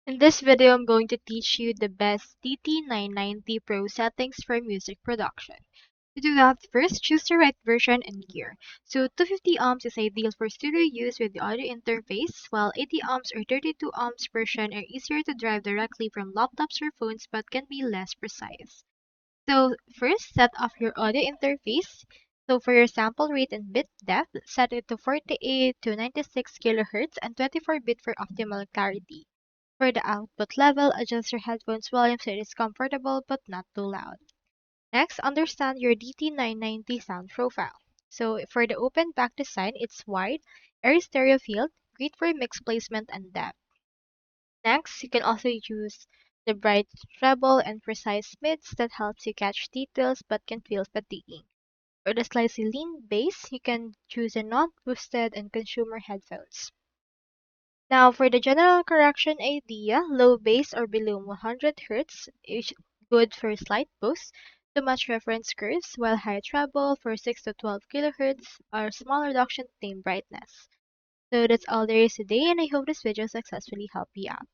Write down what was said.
In this video, I'm going to teach you the best DT990 Pro settings for music production. To do that, first choose the right version and gear. So 250 ohms is ideal for studio use with the audio interface, while 80 ohms or 32 ohms version are easier to drive directly from laptops or phones but can be less precise. So first, set off your audio interface. So for your sample rate and bit depth, set it to 48 to 96 kHz and 24-bit for optimal clarity. For the output level, adjust your headphones volume so it is comfortable but not too loud. Next, understand your DT990 sound profile. So for the open back design, it's wide, airy stereo field, great for mix placement and depth. Next, you can also use the bright treble and precise mids that helps you catch details but can feel fatiguing. For the slightly lean bass, you can choose a non-boosted and consumer headphones. Now, for the general correction idea, low bass or below 100 Hz is good for slight boost to match reference curves, while high treble for 6 to 12 kHz or small reduction to tame brightness. So that's all there is today, and I hope this video successfully helped you out.